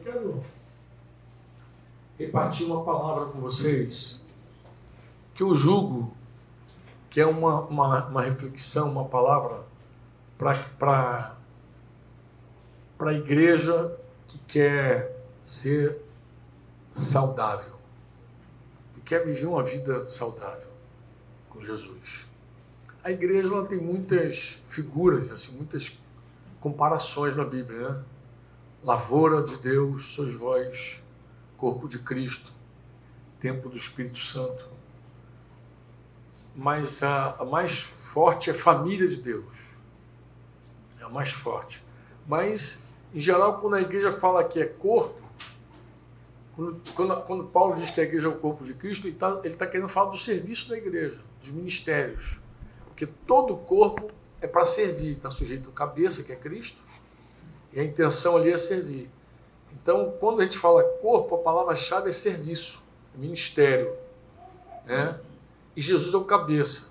quero repartir uma palavra com vocês que eu julgo que é uma reflexão, uma palavra para a igreja que quer ser saudável, que quer viver uma vida saudável com Jesus. A igreja ela tem muitas figuras, assim, muitas comparações na Bíblia, né? Lavoura de Deus, sois vós, corpo de Cristo, templo do Espírito Santo. Mas a mais forte é família de Deus. É a mais forte. Mas, em geral, quando a igreja fala que é corpo, quando Paulo diz que a igreja é o corpo de Cristo, ele está querendo falar do serviço da igreja, dos ministérios. Porque todo o corpo é para servir, está sujeito à cabeça, que é Cristo, e a intenção ali é servir. Então, quando a gente fala corpo, a palavra-chave é serviço, é ministério, né? E Jesus é o cabeça.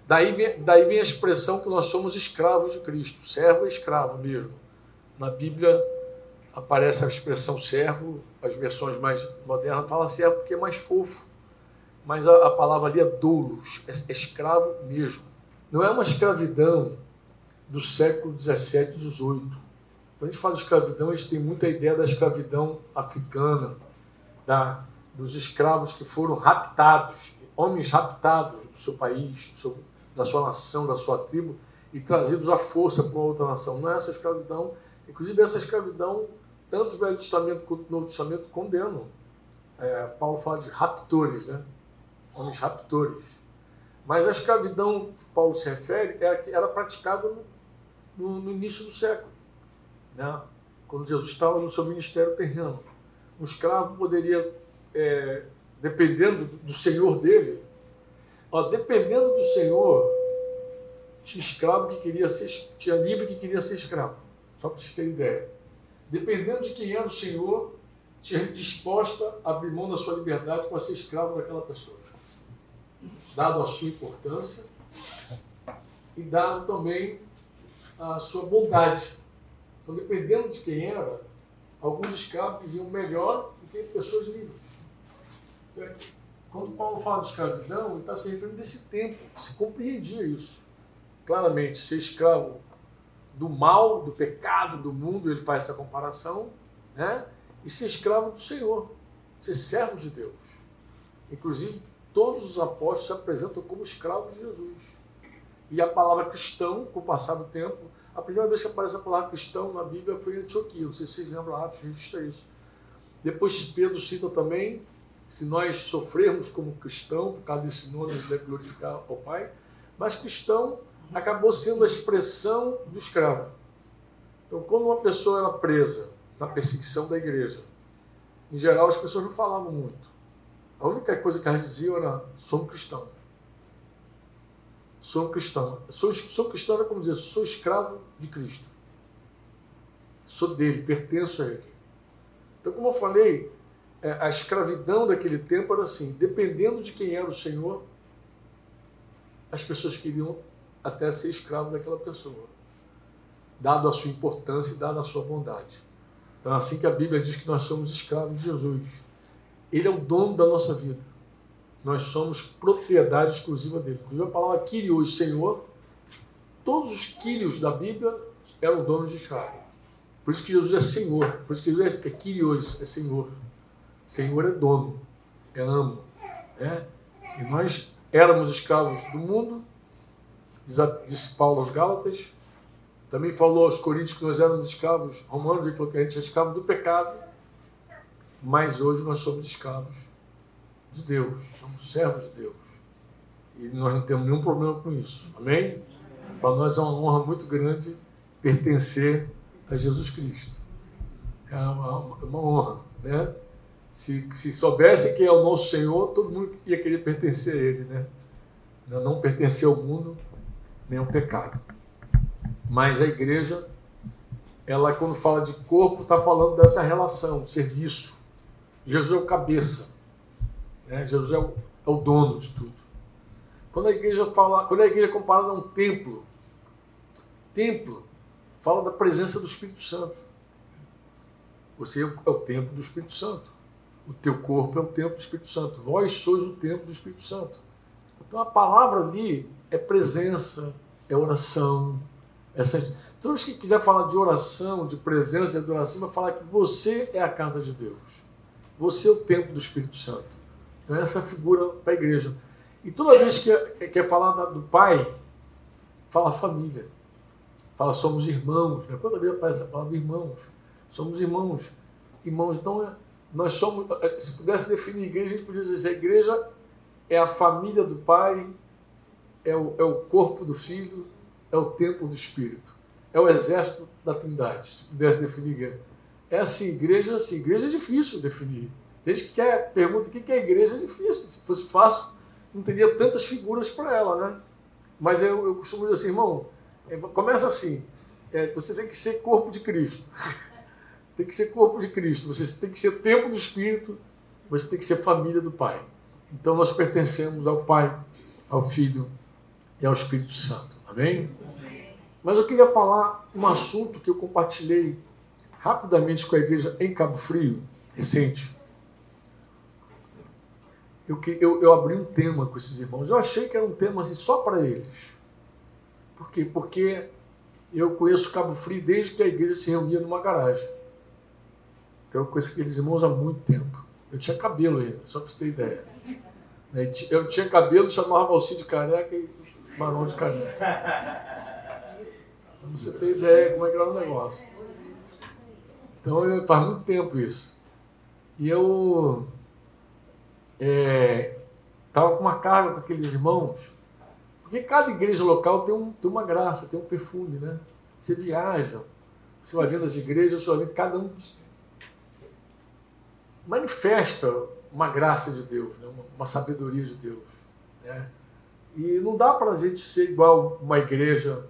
Daí vem a expressão que nós somos escravos de Cristo. Servo é escravo mesmo. Na Bíblia aparece a expressão servo, as versões mais modernas falam servo porque é mais fofo. Mas a palavra ali é doulos, é escravo mesmo. Não é uma escravidão do século XVII e XVIII. Quando a gente fala de escravidão, a gente tem muita ideia da escravidão africana, dos escravos que foram raptados, homens raptados do seu país, da sua nação, da sua tribo, e trazidos à força para uma outra nação. Não é essa escravidão. Inclusive, essa escravidão, tanto o Velho Testamento quanto o Novo Testamento condenam. Paulo fala de raptores, né? Homens raptores. Mas a escravidão que Paulo se refere era praticada no início do século, né? Quando Jesus estava no seu ministério terreno. Um escravo poderia, dependendo do senhor dele, dependendo do senhor, tinha escravo que queria ser, tinha livre que queria ser escravo, só para vocês terem ideia. Dependendo de quem era o senhor, tinha gente disposta a abrir mão da sua liberdade para ser escravo daquela pessoa, dado a sua importância e dado também a sua bondade. Então, dependendo de quem era, alguns escravos viviam melhor do que pessoas livres. Quando Paulo fala de escravidão, ele está se referindo desse tempo, que se compreendia isso. Claramente, ser escravo do mal, do pecado, do mundo, ele faz essa comparação, né? E ser escravo do Senhor, ser servo de Deus. Inclusive, todos os apóstolos se apresentam como escravos de Jesus. E a palavra cristão, com o passar do tempo, a primeira vez que aparece a palavra cristão na Bíblia foi em Antioquia. Não sei se vocês lembram, Atos registra isso. Depois Pedro cita também, se nós sofrermos como cristão, por causa desse nome, a gente deve glorificar ao Pai, mas cristão acabou sendo a expressão do escravo. Então, quando uma pessoa era presa na perseguição da igreja, em geral as pessoas não falavam muito. A única coisa que elas diziam era, sou um cristão. Sou um cristão. Sou cristão é como dizer, sou escravo de Cristo. Sou dele, pertenço a ele. Então, como eu falei, a escravidão daquele tempo era assim, dependendo de quem era o Senhor, as pessoas queriam até ser escravo daquela pessoa, dado a sua importância e dado a sua bondade. Então é assim que a Bíblia diz que nós somos escravos de Jesus. Ele é o dono da nossa vida. Nós somos propriedade exclusiva dele. Inclusive a palavra Kyrios, Senhor, todos os Kyrios da Bíblia eram donos de escravo. Por isso que Jesus é Senhor. Por isso que Jesus é Kyrios, é Senhor. Senhor é dono, é amo. Né? E nós éramos escravos do mundo, disse Paulo aos Gálatas. Também falou aos Coríntios que nós éramos escravos romanos, ele falou que a gente é escravo do pecado, mas hoje nós somos escravos de Deus, somos servos de Deus. E nós não temos nenhum problema com isso. Amém? Para nós é uma honra muito grande pertencer a Jesus Cristo. É uma honra, né? Se soubesse quem é o nosso Senhor, todo mundo ia querer pertencer a Ele, né? Não pertencer ao mundo, nem ao pecado. Mas a igreja, ela quando fala de corpo, está falando dessa relação, serviço. Jesus é o cabeça, né? Jesus é o dono de tudo. Quando a igreja é comparada a um templo fala da presença do Espírito Santo. Você é o templo do Espírito Santo. O teu corpo é o templo do Espírito Santo. Vós sois o templo do Espírito Santo. Então a palavra ali é presença, é oração. Todos que quiser falar de oração, de presença e adoração, vai falar que você é a casa de Deus. Você é o templo do Espírito Santo. Então essa é a figura para a igreja. E toda vez que quer falar do Pai, fala família. Fala somos irmãos. Né? Quanta vez aparece a palavra irmãos? Somos irmãos. Irmãos, então nós somos, se pudesse definir a igreja, a gente podia dizer, a igreja é a família do Pai, é o corpo do Filho, é o templo do Espírito, é o exército da Trindade, se pudesse definir a igreja. É assim, igreja é difícil definir. Desde que pergunta o que é a igreja, é difícil. Se fosse fácil, não teria tantas figuras para ela, né? Mas eu costumo dizer assim, irmão, começa assim, você tem que ser corpo de Cristo. Tem que ser corpo de Cristo, você tem que ser templo do Espírito, você tem que ser família do Pai. Então nós pertencemos ao Pai, ao Filho e ao Espírito Santo. Amém? Mas eu queria falar um assunto que eu compartilhei rapidamente com a igreja em Cabo Frio, recente. Eu abri um tema com esses irmãos. Eu achei que era um tema assim, só para eles. Por quê? Porque eu conheço Cabo Frio desde que a igreja se reunia numa garagem. Então eu conheço aqueles irmãos há muito tempo. Eu tinha cabelo ainda, só para você ter ideia. Eu tinha cabelo, chamava Valci de careca e Barão de careca. Para você ter ideia como é que era o negócio. Então faz muito tempo isso. E eu estava com uma carga com aqueles irmãos, porque cada igreja local tem uma graça, tem um perfume, né? Você viaja, você vai vendo as igrejas, você vai vendo cada um manifesta uma graça de Deus, né? Uma sabedoria de Deus. Né? E não dá para a gente ser igual uma igreja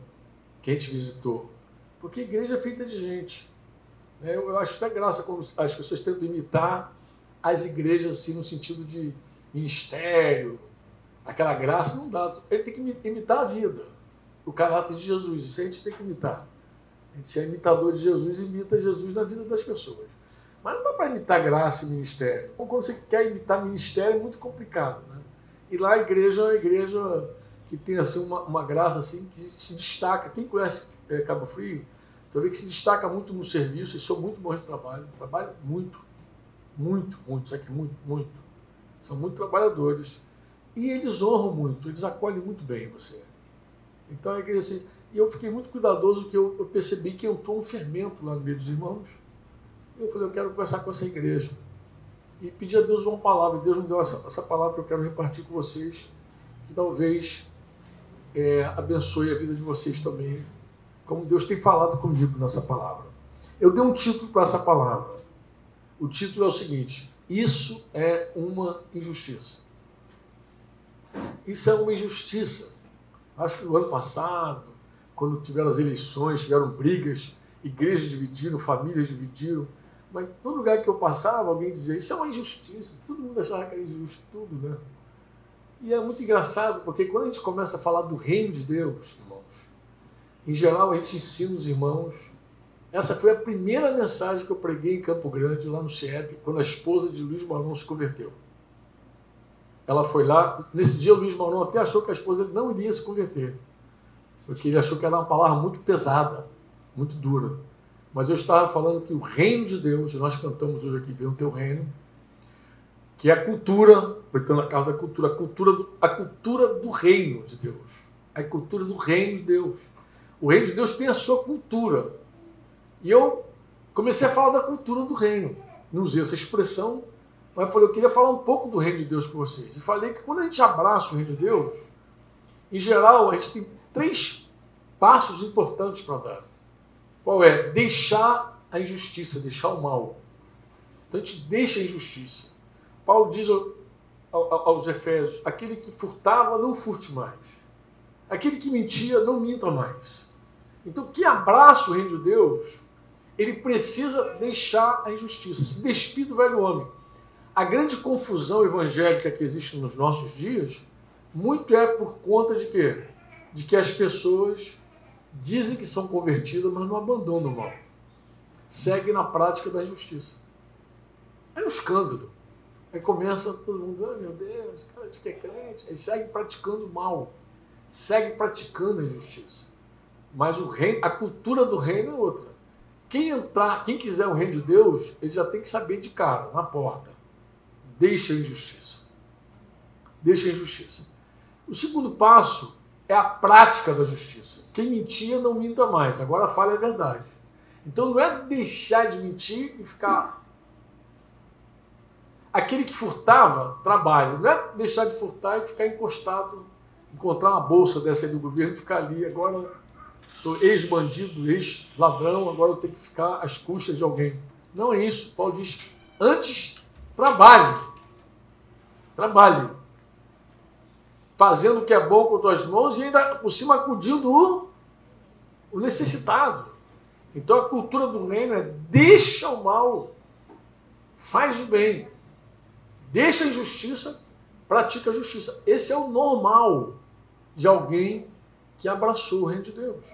que a gente visitou, porque a igreja é feita de gente. Né? Eu acho até graça quando as pessoas tentam imitar as igrejas assim, no sentido de ministério, aquela graça, não dá. Ele tem que imitar a vida, o caráter de Jesus, isso a gente tem que imitar. A gente é imitador de Jesus, imita Jesus na vida das pessoas. Mas não dá para imitar graça e ministério. Então, quando você quer imitar ministério, é muito complicado. Né? E lá a igreja é uma igreja que tem assim, uma graça assim, que se destaca. Quem conhece Cabo Frio, você vê que se destaca muito no serviço, eles são muito bons de trabalho, trabalham muito, isso aqui muito. São muito trabalhadores. E eles honram muito, eles acolhem muito bem você. Então a igreja assim, e eu fiquei muito cuidadoso porque eu percebi que eu estou um fermento lá no meio dos irmãos. Eu falei, eu quero conversar com essa igreja. E pedi a Deus uma palavra. Deus me deu essa palavra que eu quero repartir com vocês, que talvez abençoe a vida de vocês também, como Deus tem falado comigo nessa palavra. Eu dei um título para essa palavra. O título é o seguinte: isso é uma injustiça. Isso é uma injustiça. Acho que no ano passado, quando tiveram as eleições, tiveram brigas, igrejas dividiram, famílias dividiram, mas todo lugar que eu passava, alguém dizia, isso é uma injustiça. Todo mundo achava que era injusto, tudo, né? E é muito engraçado, porque quando a gente começa a falar do reino de Deus, irmãos, em geral a gente ensina os irmãos. Essa foi a primeira mensagem que eu preguei em Campo Grande, lá no CIEP, quando a esposa de Luiz Maurão se converteu. Ela foi lá, nesse dia o Luiz Maurão até achou que a esposa dele não iria se converter, porque ele achou que era uma palavra muito pesada, muito dura. Mas eu estava falando que o reino de Deus, nós cantamos hoje aqui, vem o teu reino, que é a cultura, portanto, na casa da cultura, a cultura do reino de Deus. A cultura do reino de Deus. O reino de Deus tem a sua cultura. E eu comecei a falar da cultura do reino. Não usei essa expressão, mas falei, eu queria falar um pouco do reino de Deus com vocês. E falei que quando a gente abraça o reino de Deus, em geral, a gente tem 3 passos importantes para dar. Qual é? Deixar a injustiça, deixar o mal. Então a gente deixa a injustiça. Paulo diz aos Efésios, aquele que furtava, não furte mais. Aquele que mentia, não minta mais. Então quem abraça o reino de Deus, ele precisa deixar a injustiça, se despir do velho homem. A grande confusão evangélica que existe nos nossos dias, muito é por conta de quê? De que as pessoas dizem que são convertidas, mas não abandonam o mal. segue na prática da injustiça. É um escândalo. Aí começa todo mundo, oh, meu Deus, cara de que é crente. Aí segue praticando mal, segue praticando a injustiça. Mas o reino, a cultura do reino é outra. Quem quiser o reino de Deus, ele já tem que saber de cara, na porta. Deixa a injustiça. Deixa a injustiça. O segundo passo é a prática da justiça. Quem mentia, não minta mais. Agora fale a verdade. Então não é deixar de mentir e ficar... Aquele que furtava, trabalha. Não é deixar de furtar e ficar encostado, encontrar uma bolsa dessa aí do governo e ficar ali. Agora sou ex-bandido, ex-ladrão, agora eu tenho que ficar às custas de alguém. Não é isso. Paulo diz, antes, trabalhe. Trabalhe. Fazendo o que é bom com as tuas mãos e ainda por cima acudindo o necessitado. Então a cultura do reino é deixa o mal, faz o bem. Deixa a injustiça, pratica a justiça. Esse é o normal de alguém que abraçou o reino de Deus.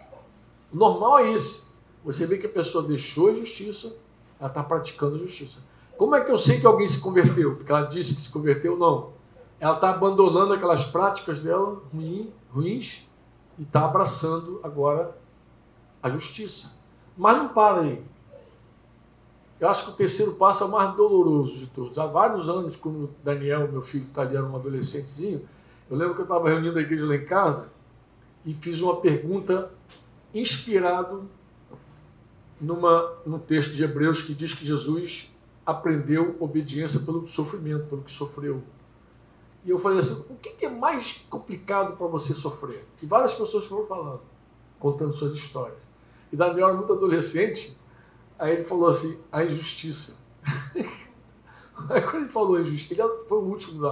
O normal é esse. Você vê que a pessoa deixou a justiça, ela está praticando a justiça. Como é que eu sei que alguém se converteu? Porque ela disse que se converteu? Não. Ela está abandonando aquelas práticas dela ruins e está abraçando agora a justiça. Mas não para aí. Eu acho que o terceiro passo é o mais doloroso de todos. Há vários anos, quando o Daniel, meu filho italiano, um adolescentezinho, eu lembro que eu estava reunindo a igreja lá em casa e fiz uma pergunta inspirado num texto de Hebreus que diz que Jesus aprendeu obediência pelo sofrimento, pelo que sofreu. E eu falei assim, o que é mais complicado para você sofrer? E várias pessoas foram falando, contando suas histórias. E Daniel era muito adolescente, aí ele falou assim, a injustiça. Aí quando ele falou injustiça, ele foi o último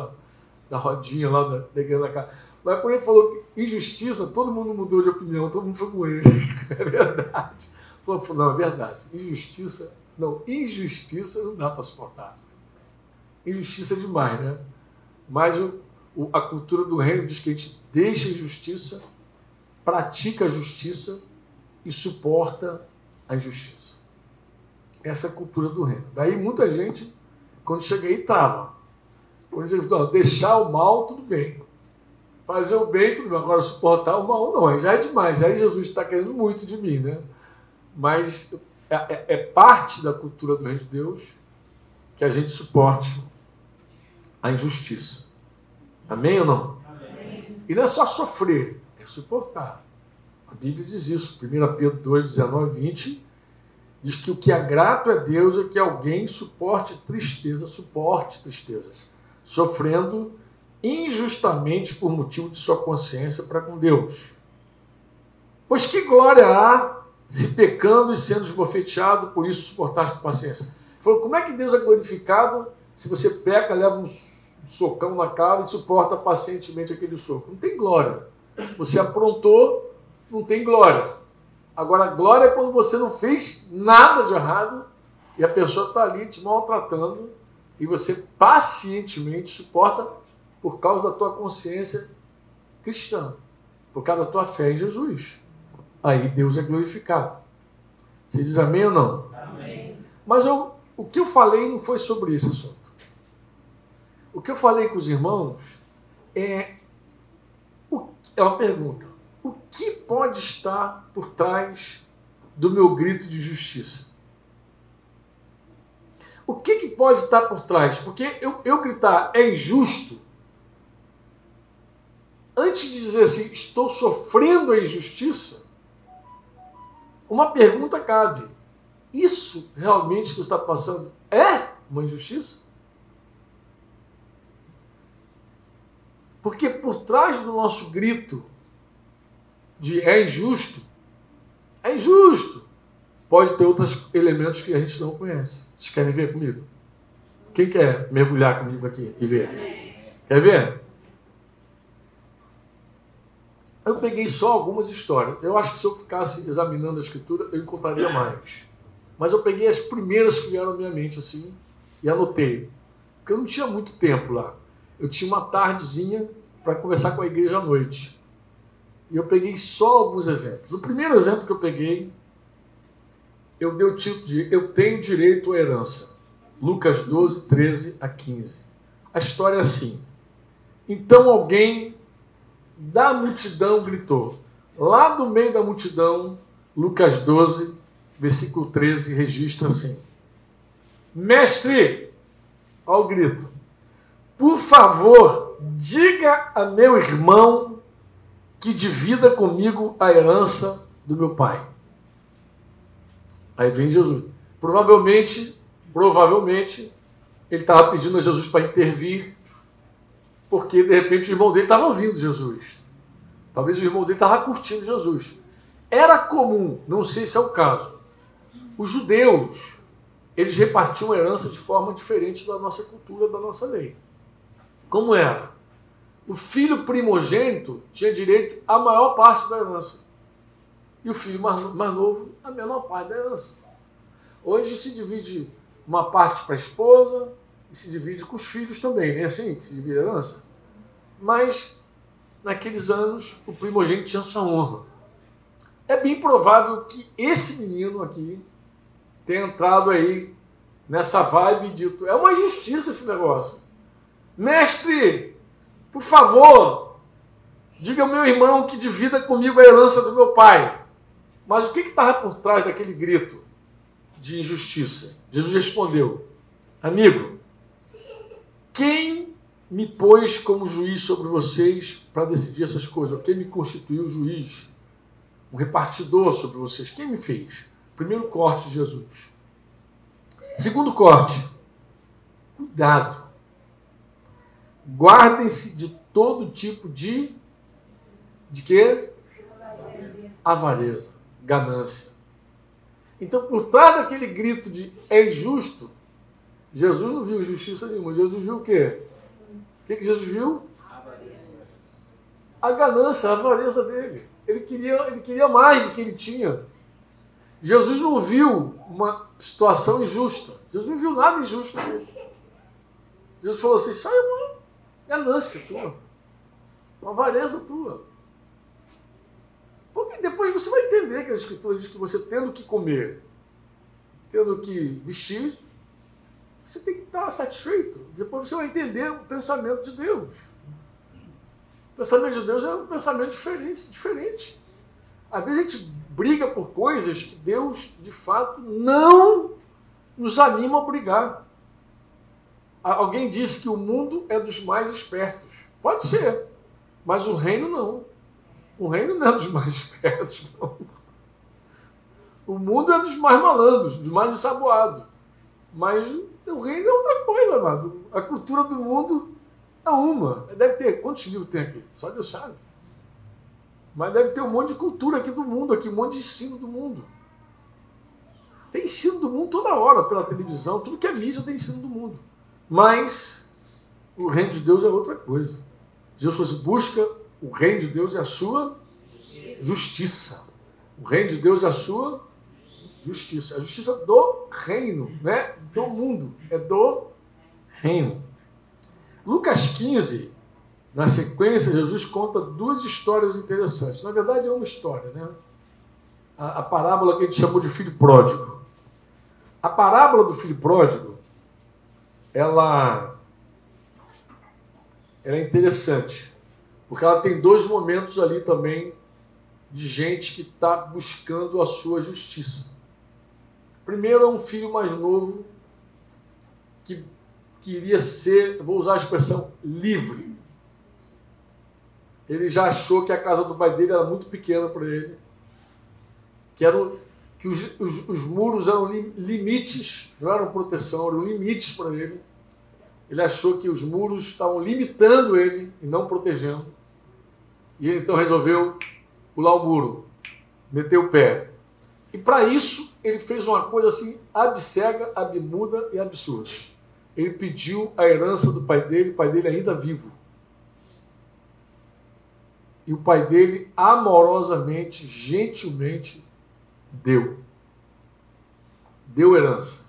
da rodinha lá da igreja da casa. Mas quando ele falou injustiça, todo mundo mudou de opinião, todo mundo foi com ele. É verdade. Não, é verdade. Injustiça não dá para suportar. Injustiça é demais, né? Mas a cultura do reino diz que a gente deixa a injustiça, pratica a justiça e suporta a injustiça. Essa é a cultura do reino. Daí muita gente, quando chega aí, trava. Quando chega, não, deixar o mal, tudo bem. Fazer o bem, tudo bem. Agora, suportar o mal, não. Aí já é demais. Aí Jesus está querendo muito de mim, né? Mas é parte da cultura do reino de Deus que a gente suporte a injustiça. Amém ou não? Amém. E não é só sofrer, é suportar. A Bíblia diz isso. 1 Pedro 2, 19 e 20 diz que o que é grato a Deus é que alguém suporte tristezas, sofrendo injustamente por motivo de sua consciência para com Deus. Pois que glória há se pecando e sendo esbofeteado, por isso suportar com paciência. Falou, como é que Deus é glorificado se você peca, leva um socão na cara e suporta pacientemente aquele soco? Não tem glória. Você aprontou, não tem glória. Agora, a glória é quando você não fez nada de errado e a pessoa está ali te maltratando e você pacientemente suporta por causa da tua consciência cristã, por causa da tua fé em Jesus. Aí Deus é glorificado. Você diz amém ou não? Amém. Mas o que eu falei não foi sobre esse assunto. O que eu falei com os irmãos é uma pergunta. O que pode estar por trás do meu grito de justiça? O que pode estar por trás? Porque eu gritar é injusto, antes de dizer assim, estou sofrendo a injustiça, uma pergunta cabe. Isso realmente que você está passando é uma injustiça? Porque por trás do nosso grito de é injusto, pode ter outros elementos que a gente não conhece. Vocês querem ver comigo? Quem quer mergulhar comigo aqui e ver? Quer ver? Eu peguei só algumas histórias. Eu acho que se eu ficasse examinando a escritura, eu encontraria mais. Mas eu peguei as primeiras que vieram à minha mente assim e anotei. Porque eu não tinha muito tempo lá. Eu tinha uma tardezinha para conversar com a igreja à noite. E eu peguei só alguns exemplos. O primeiro exemplo que eu peguei eu dei o título de Eu Tenho Direito à Herança. Lucas 12, 13 a 15. A história é assim. Então alguém da multidão gritou. Lá do meio da multidão, Lucas 12, versículo 13, registra assim. Mestre, olha o grito. Por favor, diga a meu irmão que divida comigo a herança do meu pai. Aí vem Jesus. Provavelmente, ele estava pedindo a Jesus para intervir, porque de repente o irmão dele estava ouvindo Jesus. Talvez o irmão dele estava curtindo Jesus. Era comum, não sei se é o caso, os judeus, eles repartiam a herança de forma diferente da nossa cultura, da nossa lei. Como era? O filho primogênito tinha direito à maior parte da herança. E o filho mais novo, a menor parte da herança. Hoje se divide uma parte para a esposa e se divide com os filhos também, não é assim que se divide a herança? Mas, naqueles anos, o primogênito tinha essa honra. É bem provável que esse menino aqui tenha entrado aí nessa vibe e dito, é uma injustiça esse negócio. Mestre, por favor, diga ao meu irmão que divida comigo a herança do meu pai. Mas o que estava por trás daquele grito de injustiça? Jesus respondeu, amigo, quem me pôs como juiz sobre vocês para decidir essas coisas? Quem me constituiu juiz? Um repartidor sobre vocês? Quem me fez? Primeiro corte de Jesus. Segundo corte, cuidado. Guardem-se de todo tipo de quê? Avareza, ganância. Então, por trás daquele grito de é injusto, Jesus não viu justiça nenhuma. Jesus viu o quê? O que Jesus viu? A ganância, a avareza dele. Ele queria mais do que ele tinha. Jesus não viu uma situação injusta. Jesus não viu nada injusto nele. Jesus falou assim, isso aí é uma ganância tua. Uma avareza tua. Porque depois você vai entender que a Escritura diz que você tendo que comer, tendo que vestir, você tem que estar satisfeito. Depois você vai entender o pensamento de Deus. O pensamento de Deus é um pensamento diferente. Às vezes a gente briga por coisas que Deus, de fato, não nos anima a brigar. Alguém disse que o mundo é dos mais espertos. Pode ser, mas o reino não. O reino não é dos mais espertos, não. O mundo é dos mais malandros, dos mais ensaboados. Mas o reino é outra coisa, amado. A cultura do mundo é uma. Deve ter, quantos livros tem aqui? Só Deus sabe. Mas deve ter um monte de cultura aqui do mundo, aqui, um monte de ensino do mundo. Tem ensino do mundo toda hora, pela televisão, tudo que é mídia tem ensino do mundo. Mas o reino de Deus é outra coisa. Jesus falou assim, busca o reino de Deus e a sua justiça. O reino de Deus é a sua justiça. A justiça do reino, não é do mundo, é do reino. Lucas 15, na sequência, Jesus conta duas histórias interessantes. Na verdade, é uma história, né? A parábola que a gente chamou de filho pródigo. A parábola do filho pródigo, ela é interessante, porque ela tem dois momentos ali também de gente que está buscando a sua justiça. Primeiro é um filho mais novo que queria ser, vou usar a expressão, livre. Ele já achou que a casa do pai dele era muito pequena para ele, que os muros eram limites, não eram proteção, eram limites para ele. Ele achou que os muros estavam limitando ele e não protegendo. E ele então resolveu pular o muro, meter o pé. E para isso, ele fez uma coisa assim, abcega, abmuda e absurda. Ele pediu a herança do pai dele, o pai dele ainda vivo. E o pai dele, amorosamente, gentilmente, deu herança.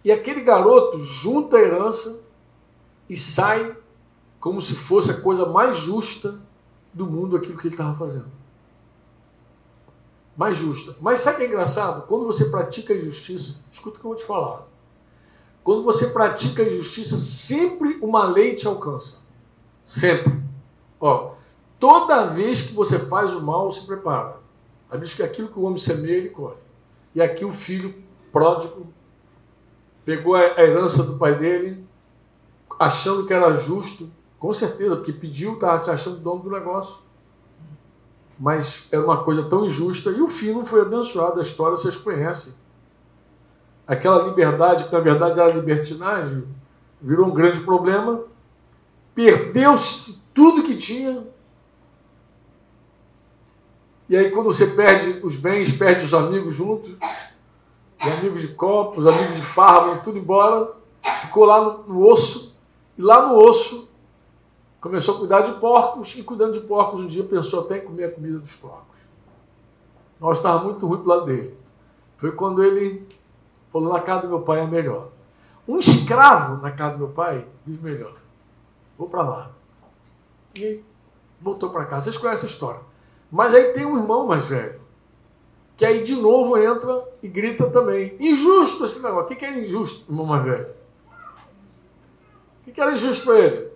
E aquele garoto junta a herança e sai como se fosse a coisa mais justa do mundo aquilo que ele estava fazendo. mais justa. Mas sabe o que é engraçado? Quando você pratica a injustiça, escuta o que eu vou te falar. Quando você pratica a injustiça, sempre uma lei te alcança. Sempre. Ó, toda vez que você faz o mal, se prepara. A Bíblia diz que aquilo que o homem semeia, ele colhe. E aqui o filho pródigo pegou a herança do pai dele, achando que era justo, com certeza, porque pediu, estava se achando dono do negócio. Mas era uma coisa tão injusta, e o fim não foi abençoado. A história vocês conhecem. Aquela liberdade, que na verdade era libertinagem, virou um grande problema, perdeu-se tudo que tinha, e aí quando você perde os bens, perde os amigos juntos, os amigos de copo, os amigos de farra, vão tudo embora, ficou lá no osso, e lá no osso começou a cuidar de porcos, e cuidando de porcos um dia pensou até em comer a comida dos porcos. Nós estava muito ruim para o lado dele. Foi quando ele falou, na casa do meu pai é melhor. Um escravo na casa do meu pai vive melhor. Vou para lá. E voltou para casa. Vocês conhecem a história. Mas aí tem um irmão mais velho, que aí de novo entra e grita também. Injusto esse negócio. O que é injusto, irmão mais velho? O que era injusto para ele?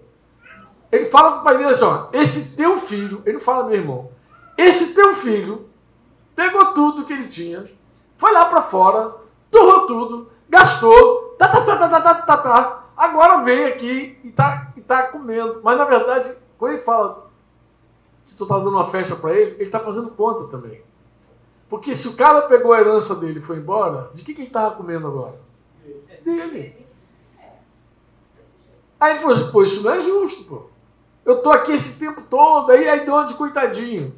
Ele fala para o pai dele assim, ó, esse teu filho, ele não fala meu irmão, esse teu filho pegou tudo que ele tinha, foi lá para fora, torrou tudo, gastou, agora vem aqui e tá comendo. Mas na verdade, quando ele fala que tu tá dando uma festa para ele tá fazendo conta também. Porque se o cara pegou a herança dele e foi embora, de que ele estava comendo agora? Dele. Aí ele falou assim, pô, isso não é justo, pô. Eu tô aqui esse tempo todo, aí deu uma de coitadinho.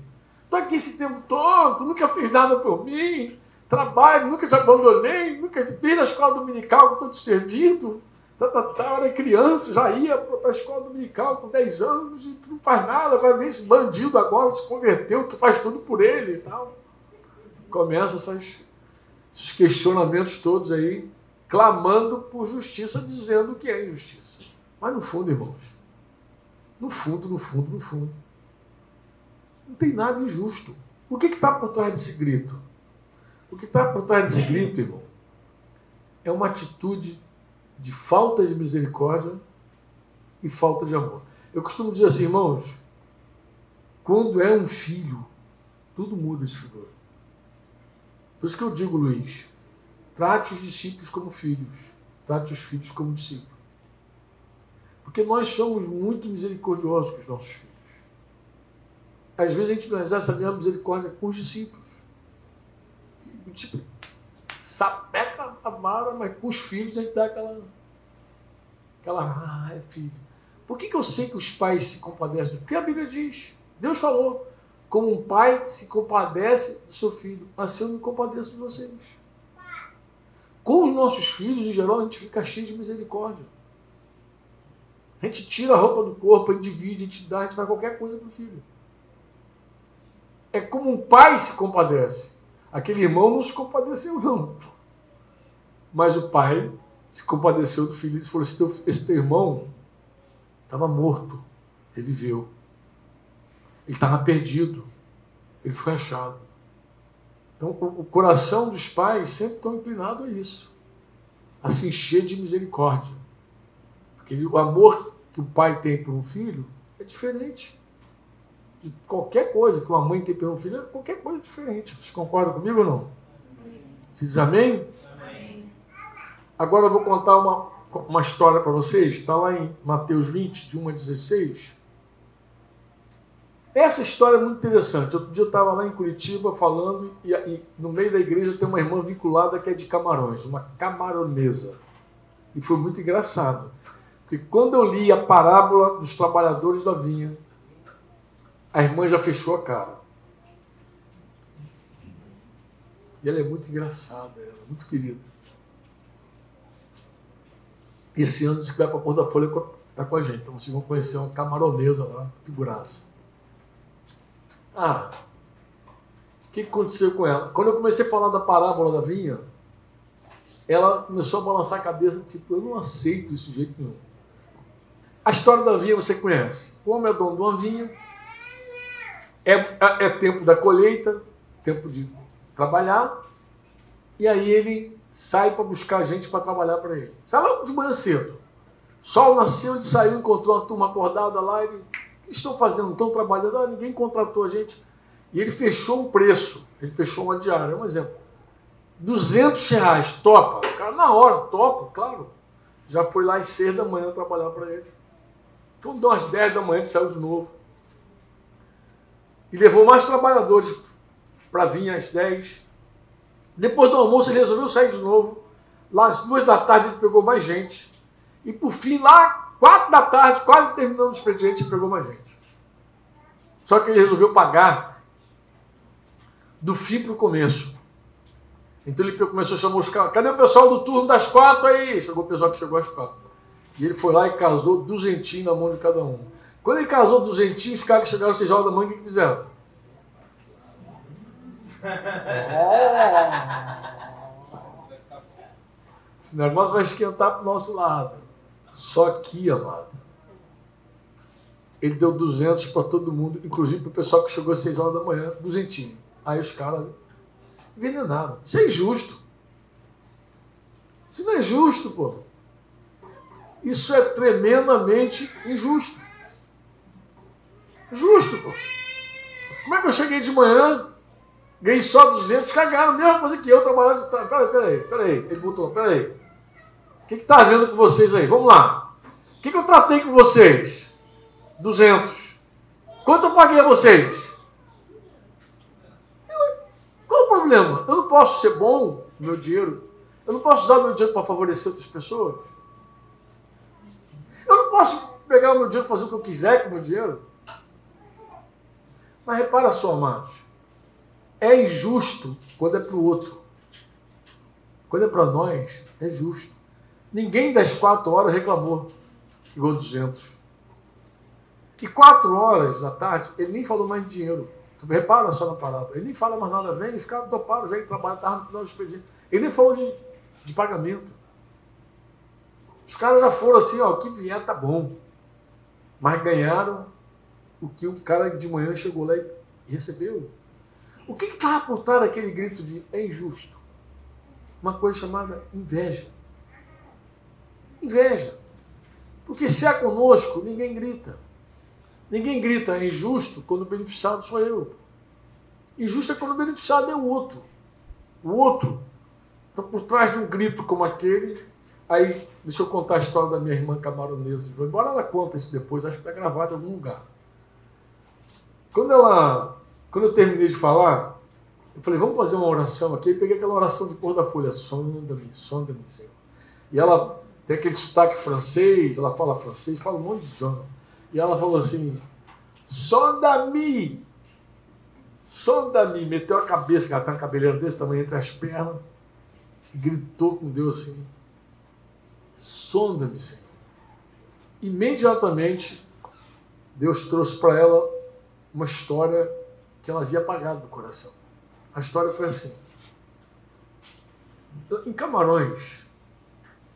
Tô aqui esse tempo todo, nunca fiz nada por mim, trabalho, nunca te abandonei, nunca fiz na escola dominical que estou te servindo. Eu era criança, já ia para a escola dominical com 10 anos e tu não faz nada, vai ver esse bandido agora, se converteu, tu faz tudo por ele e tal. Começa esses questionamentos todos aí, clamando por justiça, dizendo que é injustiça. Mas no fundo, irmãos, no fundo, não tem nada injusto. O que está por trás desse grito? O que está por trás desse grito, irmão, é uma atitude de falta de misericórdia e falta de amor. Eu costumo dizer assim, irmãos, quando é um filho, tudo muda de figura. Por isso que eu digo, Luiz, trate os discípulos como filhos, trate os filhos como discípulos. Porque nós somos muito misericordiosos com os nossos filhos. Às vezes a gente não exerce a mesma misericórdia com os discípulos. O discípulo sapeca a vara, mas com os filhos a gente dá aquela filho. Por que eu sei que os pais se compadecem? Porque a Bíblia diz, Deus falou, como um pai se compadece do seu filho, assim eu me compadeço de vocês. Com os nossos filhos, em geral, a gente fica cheio de misericórdia. A gente tira a roupa do corpo, a gente divide, a gente dá, a gente faz qualquer coisa para o filho. É como um pai se compadece. Aquele irmão não se compadeceu, não. Mas o pai se compadeceu do filho e falou, esse teu irmão estava morto, reviveu. Ele estava perdido, ele foi achado. Então, o coração dos pais sempre está inclinado a isso, a se encher de misericórdia. Porque o amor que o pai tem por um filho é diferente de qualquer coisa que uma mãe tem por um filho, é qualquer coisa diferente. Vocês concordam comigo ou não? Você diz amém? Amém. Agora eu vou contar uma história para vocês. Está lá em Mateus 20, de 1 a 16. Essa história é muito interessante. Outro dia eu estava lá em Curitiba falando e no meio da igreja tem uma irmã vinculada que é de Camarões, uma camaronesa. E foi muito engraçado. Porque quando eu li a parábola dos trabalhadores da vinha, a irmã já fechou a cara. E ela é muito engraçada, ela é muito querida. Esse ano disse que vai para a Porta da Folha estar com a gente. Então vocês vão conhecer uma camaronesa lá, figuraça. O que aconteceu com ela? Quando eu comecei a falar da parábola da vinha, ela começou a balançar a cabeça, tipo, eu não aceito isso de jeito nenhum. A história da vinha você conhece. O homem é dono de uma vinha, é tempo da colheita, tempo de trabalhar, e aí ele sai para buscar gente para trabalhar para ele. Sai lá de manhã cedo. Sol nasceu, ele saiu, encontrou uma turma acordada lá, ele, o que estão fazendo? Estão trabalhando? Ah, ninguém contratou a gente. E ele fechou um preço, ele fechou uma diária, é um exemplo. R$200, topa. O cara na hora, topa, claro. Já foi lá às 6 da manhã trabalhar para ele. Então deu às 10 da manhã, ele saiu de novo. E levou mais trabalhadores para vir às 10. Depois do almoço ele resolveu sair de novo. Lá às 2 da tarde ele pegou mais gente. E por fim, lá 4 da tarde, quase terminando o expediente, ele pegou mais gente. Só que ele resolveu pagar do fim para o começo. Então ele começou a chamar os caras. Cadê o pessoal do turno das 4 aí? Chegou o pessoal que chegou às 4. E ele foi lá e casou 200 na mão de cada um. Quando ele casou 200, os caras que chegaram às 6 horas da manhã, o que fizeram? Esse negócio vai esquentar para o nosso lado. Só que, amado, ele deu 200 para todo mundo, inclusive para o pessoal que chegou às 6 horas da manhã, 200. Aí os caras envenenaram. Isso é injusto. Isso não é justo, pô. Isso é tremendamente injusto. Justo, pô. Como é que eu cheguei de manhã, ganhei só 200, cagaram a mesma coisa que eu, trabalhando de tarde. Peraí. Ele botou, peraí. O que está havendo com vocês aí? Vamos lá. O que eu tratei com vocês? 200. Quanto eu paguei a vocês? Qual o problema? Eu não posso ser bom com meu dinheiro. Eu não posso usar o meu dinheiro para favorecer outras pessoas. Eu não posso pegar o meu dinheiro e fazer o que eu quiser com o meu dinheiro. Mas repara só, amados. É injusto quando é para o outro. Quando é para nós, é justo. Ninguém das 4 horas reclamou que ganhou 200. E 4 horas da tarde, ele nem falou mais de dinheiro. Tu repara só na palavra. Ele nem fala mais nada. Vem, os caras toparam, vem trabalhar, estava no final do expediente. Ele nem falou de pagamento. Os caras já foram assim, ó, que vier tá bom. Mas ganharam o que o cara de manhã chegou lá e recebeu. O que estava por trás daquele grito de é injusto? Uma coisa chamada inveja. Inveja. Porque se é conosco, ninguém grita. Ninguém grita é injusto quando o beneficiado sou eu. Injusto é quando o beneficiado é o outro. O outro. Então, por trás de um grito como aquele, aí, deixa eu contar a história da minha irmã camaronesa. Embora ela conte isso depois, acho que está gravado em algum lugar. Quando eu terminei de falar, eu falei, vamos fazer uma oração aqui. Eu peguei aquela oração de pôr da folha, sonda-me, Senhor. E ela tem aquele sotaque francês, ela fala francês, fala um monte de idioma. E ela falou assim, sonda-me, meteu a cabeça, que ela tem uma cabeleira desse tamanho entre as pernas, e gritou com Deus assim, sonda-me, Senhor. Imediatamente, Deus trouxe para ela uma história que ela havia apagado do coração. A história foi assim. Em Camarões,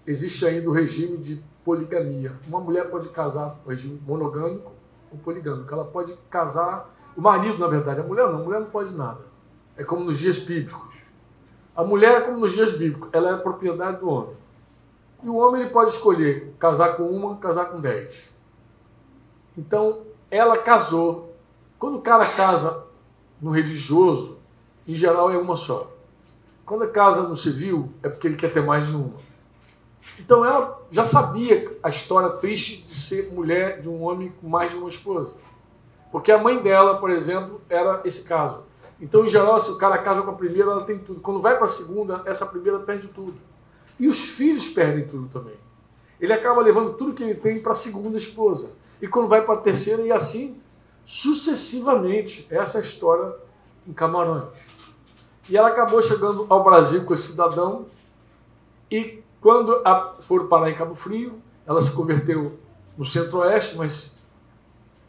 existe ainda o regime de poligamia. Uma mulher pode casar no regime monogâmico ou poligâmico. Ela pode casar... O marido, na verdade. A mulher não pode nada. É como nos dias bíblicos. A mulher é como nos dias bíblicos. Ela é propriedade do homem. E o homem ele pode escolher casar com uma, casar com 10. Então, ela casou. Quando o cara casa no religioso, em geral é uma só. Quando casa no civil, é porque ele quer ter mais de uma. Então ela já sabia a história triste de ser mulher de um homem com mais de uma esposa. Porque a mãe dela, por exemplo, era esse caso. Então, em geral, se o cara casa com a primeira, ela tem tudo. Quando vai para a segunda, essa primeira perde tudo. E os filhos perdem tudo também. Ele acaba levando tudo que ele tem para a segunda esposa. E quando vai para a terceira, e assim sucessivamente. Essa é a história em Camarões. E ela acabou chegando ao Brasil com esse cidadão. E quando foram parar em Cabo Frio, ela se converteu no Centro-Oeste, mas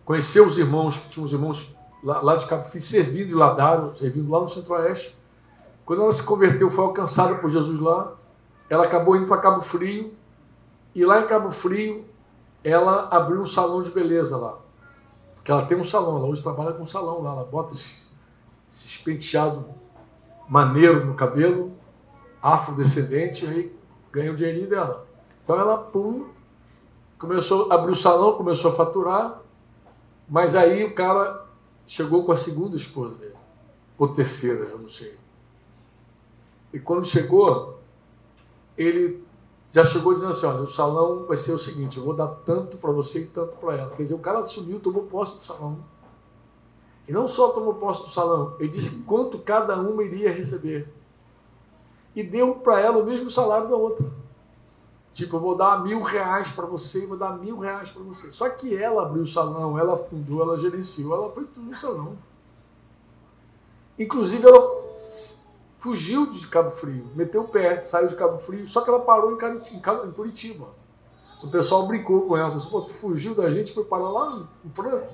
conheceu os irmãos, que tinham os irmãos lá de Cabo Frio, servindo e ladaram, servindo lá no Centro-Oeste. Quando ela se converteu, foi alcançada por Jesus lá. Ela acabou indo para Cabo Frio. E lá em Cabo Frio, ela abriu um salão de beleza lá. Porque ela tem um salão, ela hoje trabalha com um salão lá. Ela bota esses penteados maneiro no cabelo, afrodescendente, e aí ganha o dinheirinho dela. Então ela, pum, começou a abrir o salão, começou a faturar, mas aí o cara chegou com a segunda esposa dele, ou terceira, eu não sei. E quando chegou, ele já chegou dizendo assim, olha, o salão vai ser o seguinte, eu vou dar tanto para você e tanto para ela. Quer dizer, o cara subiu, tomou posse do salão. E não só tomou posse do salão, ele disse quanto cada uma iria receber. E deu para ela o mesmo salário da outra. Tipo, eu vou dar R$1.000 para você e vou dar R$1.000 para você. Só que ela abriu o salão, ela fundou, ela gerenciou, ela foi tudo no salão. Inclusive, ela fugiu de Cabo Frio, meteu o pé, saiu de Cabo Frio, só que ela parou em Curitiba. O pessoal brincou com ela, falou, tu fugiu da gente, foi parar lá em Franca.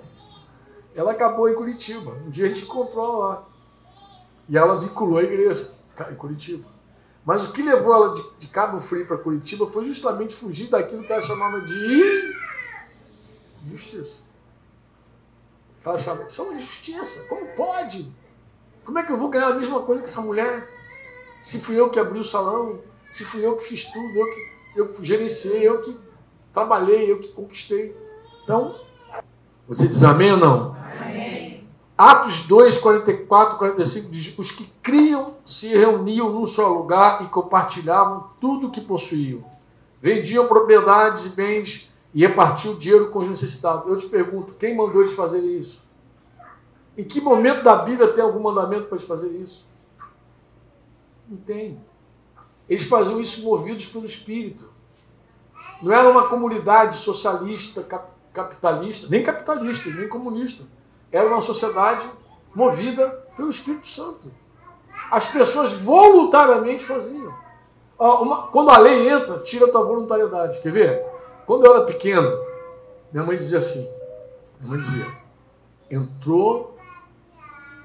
Ela acabou em Curitiba. Um dia a gente encontrou ela lá. E ela vinculou a igreja em Curitiba. Mas o que levou ela de Cabo Frio para Curitiba foi justamente fugir daquilo que ela chamava de injustiça. Ela chamava, isso é uma injustiça. Como pode? Como é que eu vou ganhar a mesma coisa que essa mulher? Se fui eu que abri o salão, se fui eu que fiz tudo, eu que gerenciei, eu que trabalhei, eu que conquistei. Então, você diz amém ou não? Amém. Atos 2, 44, 45 diz, os que criam se reuniam num só lugar e compartilhavam tudo o que possuíam. Vendiam propriedades e bens e repartiam o dinheiro com os necessitados. Eu te pergunto, quem mandou eles fazerem isso? Em que momento da Bíblia tem algum mandamento para eles fazerem isso? Não tem. Eles faziam isso movidos pelo Espírito. Não era uma comunidade socialista, capitalista, nem comunista. Era uma sociedade movida pelo Espírito Santo. As pessoas voluntariamente faziam. Quando a lei entra, tira a tua voluntariedade. Quer ver? Quando eu era pequeno, minha mãe dizia assim, entrou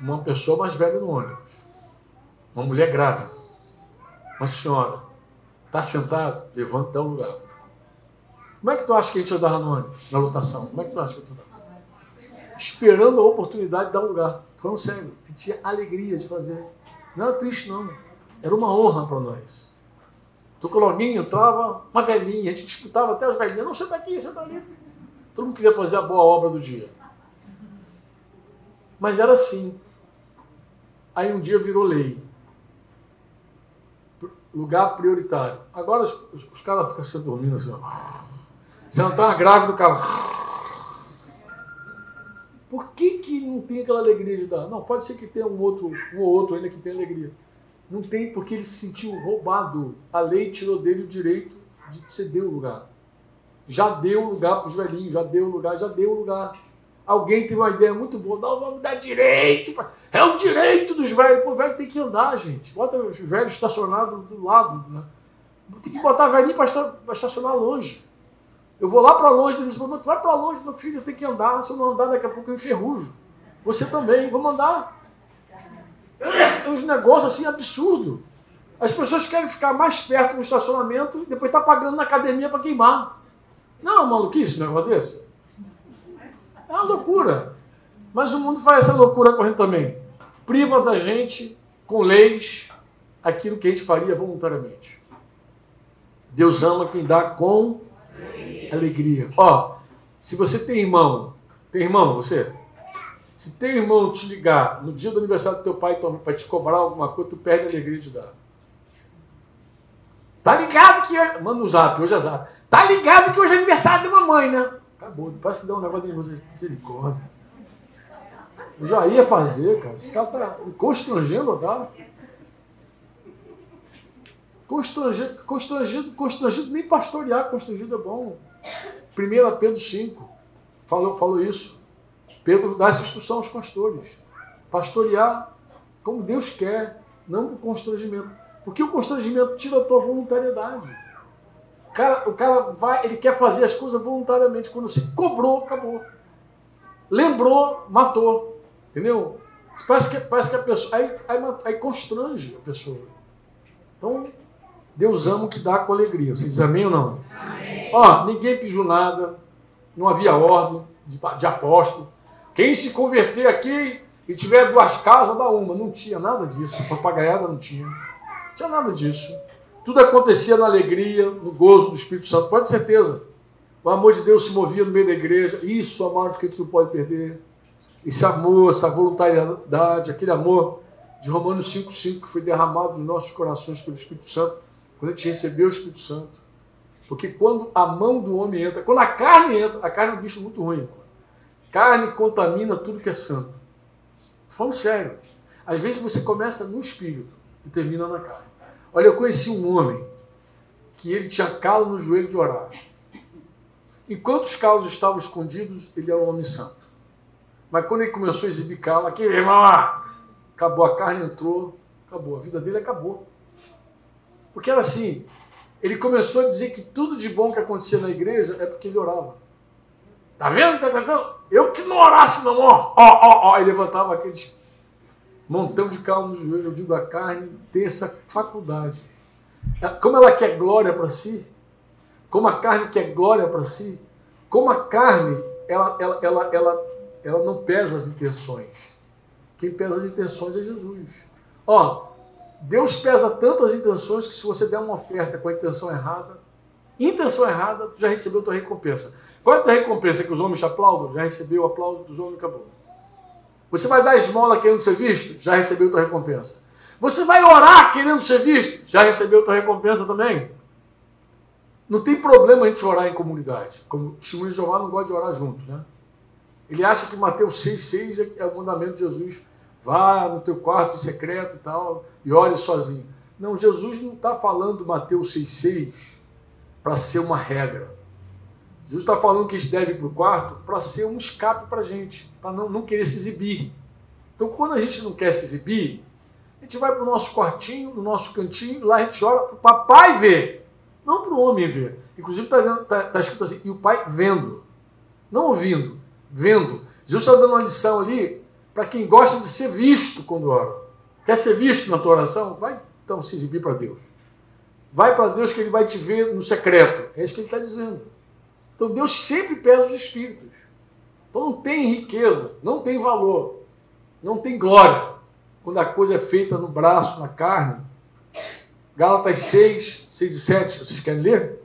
uma pessoa mais velha no ônibus, uma mulher grávida, uma senhora, está sentada, levanta e dá um lugar. Como é que tu acha que a gente andava no ônibus, na lotação? Como é que tu acha que a gente andava? Esperando a oportunidade de dar um lugar. Falando sério, a gente tinha alegria de fazer. Não era triste, não. Era uma honra para nós. Tuculoguinho entrava, uma velhinha, a gente disputava até as velhinhas. Não, senta aqui, senta ali. Todo mundo queria fazer a boa obra do dia. Mas era assim. Aí um dia virou lei. Lugar prioritário. Agora os caras ficam se dormindo assim. Você não está grávida do cara. Por que não tem aquela alegria de dar? Não, pode ser que tenha um ou outro ainda que tenha alegria. Não tem porque ele se sentiu roubado. A lei tirou dele o direito de ceder o lugar. Já deu lugar para os velhinhos, já deu lugar. Alguém teve uma ideia muito boa, não, vamos dar direito. É o direito dos velhos. Pô, o velho tem que andar, gente. Bota os velhos estacionados do lado. Né? Tem que botar velhinho para estacionar longe. Eu vou lá para longe, eles falam, tu vai para longe, meu filho, eu tenho que andar. Se eu não andar, daqui a pouco eu enferrujo. Você também, vamos andar. É uns negócios assim absurdos. As pessoas querem ficar mais perto do estacionamento e depois tá pagando na academia para queimar. Não é uma maluquice um negócio desse? É uma loucura. Mas o mundo faz essa loucura correndo também. Priva da gente, com leis, aquilo que a gente faria voluntariamente. Deus ama quem dá com alegria. Ó, se você tem irmão você? Se teu irmão te ligar no dia do aniversário do teu pai para te cobrar alguma coisa, tu perde a alegria de dar. Tá ligado que... Manda no zap, hoje é zap. Tá ligado que hoje é aniversário da mamãe, né? Acabou, parece que dá um negócio de misericórdia. Eu já ia fazer, cara. Esse cara tá me constrangendo, tá? Constrangido, nem pastorear, constrangido é bom. 1 Pedro 5 falou isso. Pedro dá essa instrução aos pastores. Pastorear como Deus quer, não com constrangimento. Porque o constrangimento tira a tua voluntariedade. O cara vai, ele quer fazer as coisas voluntariamente. Quando você cobrou, acabou. Lembrou, matou. Entendeu? Parece que a pessoa... Aí constrange a pessoa. Então, Deus ama o que dá com alegria. Vocês dizem amém ou não? Amém. Ó, ninguém pediu nada. Não havia ordem de apóstolo. Quem se converter aqui E tiver 2 casas, dá uma. Não tinha nada disso. Papagaiada não tinha. Não tinha nada disso. Tudo acontecia na alegria, no gozo do Espírito Santo. Pode ter certeza. O amor de Deus se movia no meio da igreja. Isso, amados, que a gente não pode perder. Esse amor, essa voluntariedade, aquele amor de Romanos 5,5 que foi derramado nos nossos corações pelo Espírito Santo, quando a gente recebeu o Espírito Santo. Porque quando a mão do homem entra, quando a carne entra, a carne é um bicho muito ruim. Carne contamina tudo que é santo. Estou falando sério. Às vezes você começa no espírito e termina na carne. Olha, eu conheci um homem que ele tinha calo no joelho de orar. Enquanto os calos estavam escondidos, ele era um homem santo. Mas quando ele começou a exibir calo, aqui, irmão, acabou, a carne entrou, acabou, a vida dele acabou. Porque era assim, ele começou a dizer que tudo de bom que acontecia na igreja é porque ele orava. Tá vendo o que está acontecendo? Eu que não orasse não, ó. Aí levantava aquele montão de calo no joelho. Eu digo, a carne tem essa faculdade. Como ela quer glória para si, como a carne quer glória para si, como a carne, ela não pesa as intenções. Quem pesa as intenções é Jesus. Ó, Deus pesa tanto as intenções que se você der uma oferta com a intenção errada, tu já recebeu a tua recompensa. Qual é a tua recompensa? Que os homens te aplaudam? Já recebeu o aplauso dos homens e acabou. Você vai dar esmola querendo ser visto? Já recebeu a tua recompensa. Você vai orar querendo ser visto? Já recebeu a tua recompensa também? Não tem problema a gente orar em comunidade. Como o testemunho de Jeová não gosta de orar junto, né? Ele acha que Mateus 6,6 é o mandamento de Jesus. Vá no teu quarto secreto e tal, e ore sozinho. Não, Jesus não está falando Mateus 6,6 para ser uma regra. Jesus está falando que a gente deve ir para o quarto para ser um escape para a gente, para não querer se exibir. Então, quando a gente não quer se exibir, a gente vai para o nosso quartinho, no nosso cantinho, lá a gente ora para o papai ver, não para o homem ver. Inclusive está escrito assim, e o pai vendo, não ouvindo, vendo. Jesus está dando uma lição ali para quem gosta de ser visto quando ora. Quer ser visto na tua oração? Vai então se exibir para Deus. Vai para Deus que Ele vai te ver no secreto. É isso que Ele está dizendo. Então Deus sempre pesa os espíritos. Então não tem riqueza, não tem valor, não tem glória quando a coisa é feita no braço, na carne. Gálatas 6, 6 e 7. Vocês querem ler?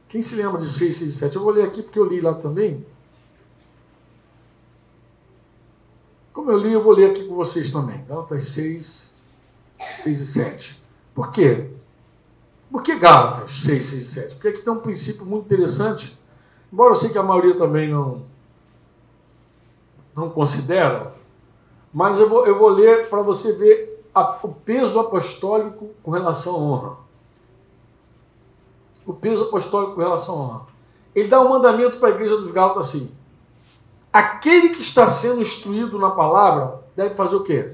Quem se lembra de 6, 6 e 7? Eu vou ler aqui porque eu li lá também. Como eu li, eu vou ler aqui com vocês também. Gálatas 6, 6 e 7. Por quê? Por que Gálatas 6, 6 e 7? Porque aqui tem um princípio muito interessante, embora eu sei que a maioria também não considera, mas eu vou ler para você ver o peso apostólico com relação à honra. O peso apostólico com relação à honra. Ele dá um mandamento para a igreja dos Gálatas assim: aquele que está sendo instruído na palavra deve fazer o quê?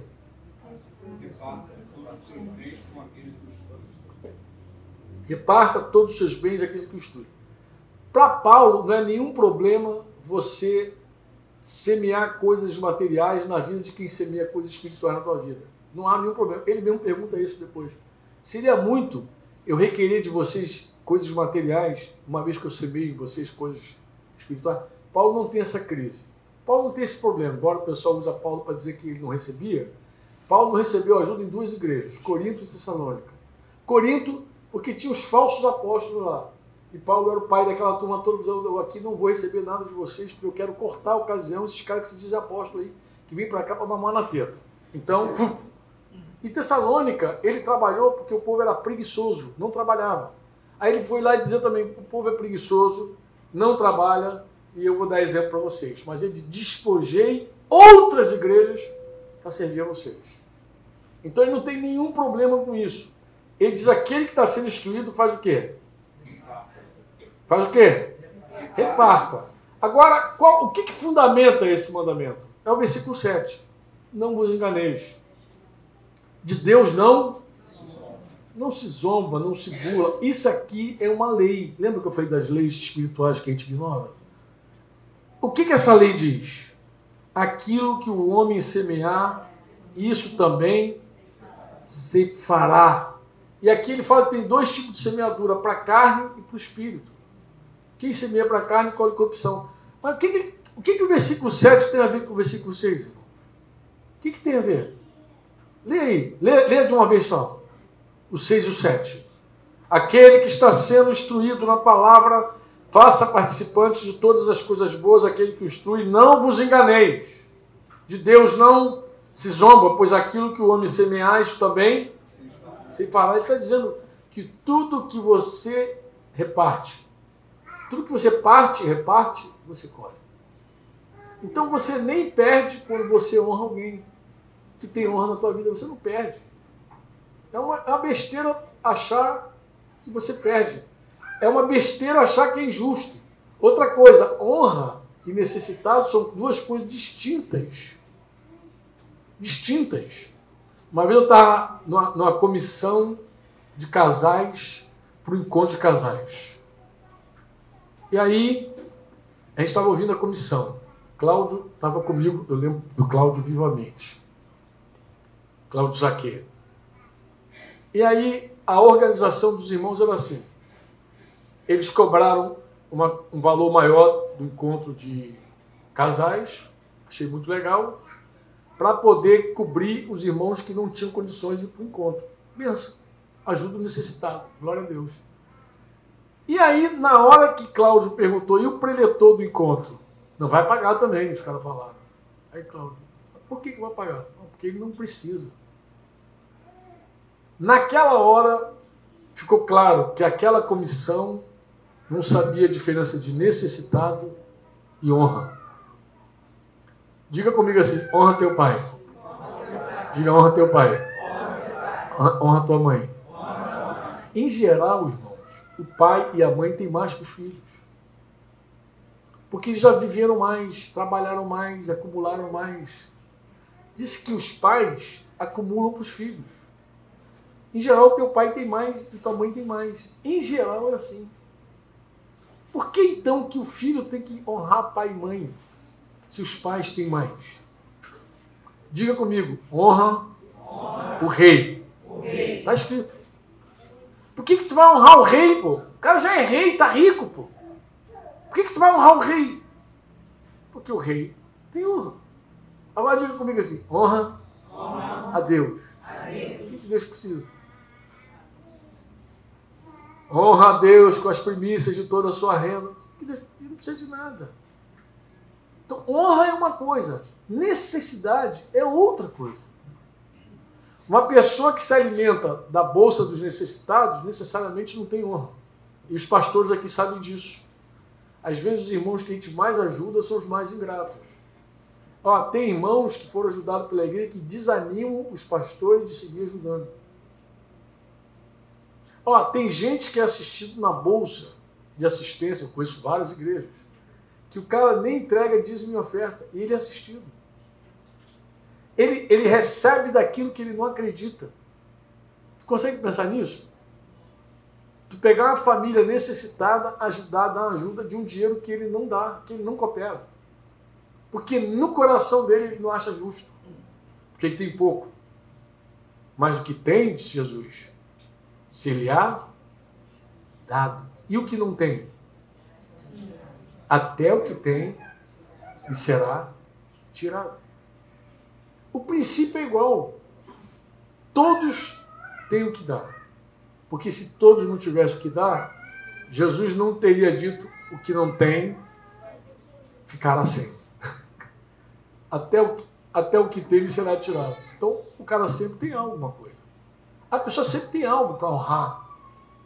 Reparta todos os seus bens àquele que o instrui. Para Paulo, não é nenhum problema você semear coisas materiais na vida de quem semeia coisas espirituais na tua vida. Não há nenhum problema. Ele mesmo pergunta isso depois. Seria muito eu requerer de vocês coisas materiais, uma vez que eu semeio em vocês coisas espirituais? Paulo não tem essa crise. Paulo não tem esse problema. Embora o pessoal usa Paulo para dizer que ele não recebia, Paulo não recebeu ajuda em 2 igrejas, Corinto e Tessalônica. Corinto, porque tinha os falsos apóstolos lá. E Paulo era o pai daquela turma toda, dizendo: eu aqui não vou receber nada de vocês, porque eu quero cortar a ocasião, esses caras que se dizem apóstolos aí, que vêm para cá para mamar na teta. Então, em Tessalônica, ele trabalhou porque o povo era preguiçoso, não trabalhava. Aí ele foi lá dizer também: o povo é preguiçoso, não trabalha, e eu vou dar exemplo para vocês. Mas ele despojei outras igrejas para servir a vocês. Então ele não tem nenhum problema com isso. Ele diz: aquele que está sendo instruído faz o quê? Faz o quê? Reparta. Agora, o que fundamenta esse mandamento? É o versículo 7. Não vos enganeis. De Deus não se zomba, não se burla. Isso aqui é uma lei. Lembra que eu falei das leis espirituais que a gente ignora? O que essa lei diz? Aquilo que o homem semear, isso também se fará. E aqui ele fala que tem 2 tipos de semeadura, para a carne e para o espírito. Quem semeia para a carne colhe corrupção. Mas o que o versículo 7 tem a ver com o versículo 6, irmão? que tem a ver? Lê aí, lê de uma vez só. O 6 e o 7. Aquele que está sendo instruído na palavra, faça participante de todas as coisas boas, aquele que o instrui, não vos enganeis. De Deus não se zomba, pois aquilo que o homem semear, isso também se fará. Ele está dizendo que tudo que você reparte, tudo que você parte e reparte, você colhe. Então você nem perde quando você honra alguém que tem honra na tua vida, você não perde. É uma besteira achar que você perde. É uma besteira achar que é injusto. Outra coisa, honra e necessitado são duas coisas distintas. Distintas. Uma vez eu estava numa comissão de casais para o encontro de casais. E aí, a gente estava ouvindo a comissão. Cláudio estava comigo, eu lembro do Cláudio vivamente. Cláudio Zaqueiro. E aí, a organização dos irmãos era assim. Eles cobraram um valor maior do encontro de casais, achei muito legal, para poder cobrir os irmãos que não tinham condições de ir para o encontro. Benção, ajuda o necessitado, glória a Deus. E aí, na hora que Cláudio perguntou, e o preletor do encontro? Não vai pagar também, os caras falaram. Aí Cláudio, por que vai pagar? Não, porque ele não precisa. Naquela hora, ficou claro que aquela comissão não sabia a diferença de necessitado e honra. Diga comigo assim, honra teu pai. Diga, honra teu pai. Honra tua mãe. Em geral, irmãos, o pai e a mãe têm mais que os filhos. Porque eles já viveram mais, trabalharam mais, acumularam mais. Diz que os pais acumulam para os filhos. Em geral, teu pai tem mais e tua mãe tem mais. Em geral, é assim. Por que então que o filho tem que honrar pai e mãe, se os pais têm mais? Diga comigo, honra o rei. Está escrito. Por que tu vai honrar o rei, pô? O cara já é rei, está rico, pô. Por que tu vai honrar o rei? Porque o rei tem honra. Agora diga comigo assim, honra a Deus. O que Deus precisa? Honra a Deus com as primícias de toda a sua renda. Deus não precisa de nada. Então, honra é uma coisa, necessidade é outra coisa. Uma pessoa que se alimenta da bolsa dos necessitados, necessariamente não tem honra. E os pastores aqui sabem disso. Às vezes os irmãos que a gente mais ajuda são os mais ingratos. Tem irmãos que foram ajudados pela igreja que desanimam os pastores de seguir ajudando. Tem gente que é assistido na bolsa de assistência, eu conheço várias igrejas, que o cara nem entrega dízimo e oferta, e ele é assistido. Ele recebe daquilo que ele não acredita. Tu consegue pensar nisso? Tu pegar uma família necessitada, ajudar, dar ajuda de um dinheiro que ele não dá, que ele não coopera. Porque no coração dele ele não acha justo. Porque ele tem pouco. Mas o que tem, disse Jesus, se lhe há dado. E o que não tem? Até o que tem lhe será tirado. O princípio é igual. Todos têm o que dar. Porque se todos não tivessem o que dar, Jesus não teria dito o que não tem ficará sem. Até o que tem lhe será tirado. Então o cara sempre tem alguma coisa. A pessoa sempre tem algo para honrar,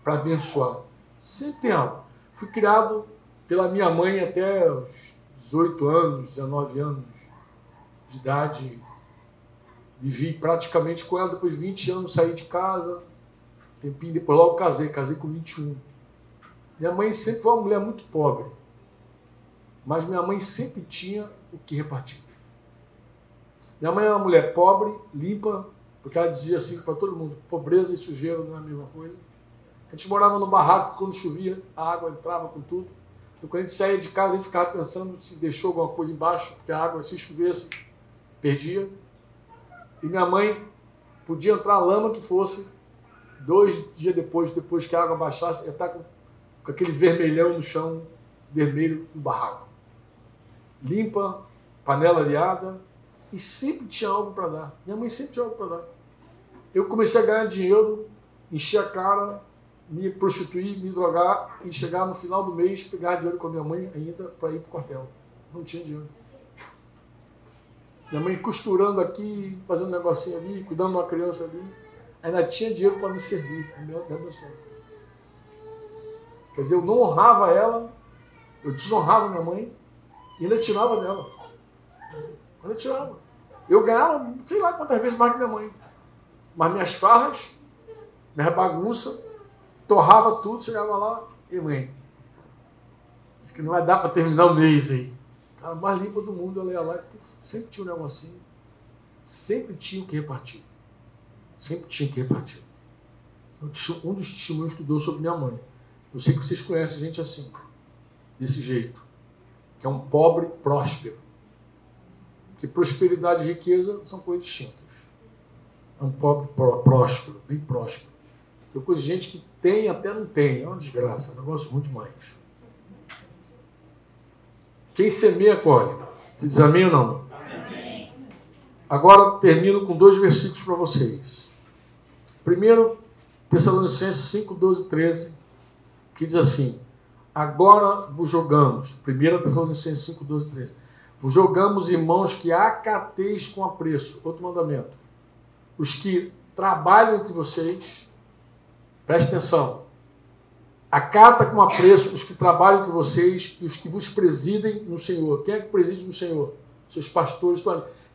para abençoar. Sempre tem algo. Fui criado pela minha mãe até os 18 anos, 19 anos de idade. Vivi praticamente com ela, depois de 20 anos saí de casa. Tempinho depois logo casei com 21. Minha mãe sempre foi uma mulher muito pobre. Mas minha mãe sempre tinha o que repartir. Minha mãe era uma mulher pobre, limpa, porque ela dizia assim para todo mundo, pobreza e sujeira não é a mesma coisa. A gente morava no barraco, quando chovia, a água entrava com tudo. Então quando a gente saía de casa, a gente ficava pensando se deixou alguma coisa embaixo, porque a água, se chovesse, perdia. E minha mãe podia entrar a lama que fosse, 2 dias depois que a água baixasse, ia estar com aquele vermelhão no chão, vermelho no barraco. Limpa, panela areada, e sempre tinha algo para dar. Minha mãe sempre tinha algo para dar. Eu comecei a ganhar dinheiro, encher a cara, me prostituir, me drogar e chegar no final do mês, pegar dinheiro com a minha mãe ainda para ir para o quartel. Não tinha dinheiro. Minha mãe costurando aqui, fazendo um negocinho ali, cuidando de uma criança ali. Ainda tinha dinheiro para me servir. Meu sonho. Quer dizer, eu não honrava ela, eu desonrava minha mãe e ainda tirava dela. Ainda tirava. Eu ganhava, sei lá quantas vezes mais que minha mãe. Mas minhas farras, minhas bagunças, torrava tudo, chegava lá, e mãe, acho que não vai dar para terminar o mês aí. A mais limpa do mundo, ela ia lá e sempre tinha um negocinho, sempre tinha o que repartir. Sempre tinha o que repartir. Um dos testemunhos que dou sobre minha mãe. Eu sei que vocês conhecem gente assim, desse jeito, que é um pobre próspero. Porque prosperidade e riqueza são coisas distintas. É um pobre próspero, bem próspero. Tem coisa de gente que tem até não tem, é uma desgraça, é um negócio ruim demais. Quem semeia, colhe. Você diz amém ou não? Amém. Agora termino com 2 versículos para vocês. Primeiro, Tessalonicenses 5, 12 e 13, que diz assim: agora vos jogamos, 1 Tessalonicenses 5, 12 e 13, vos jogamos, irmãos, que acateis com apreço. Outro mandamento. Os que trabalham entre vocês, preste atenção, acata com apreço os que trabalham entre vocês e os que vos presidem no Senhor. Quem é que preside no Senhor? Seus pastores.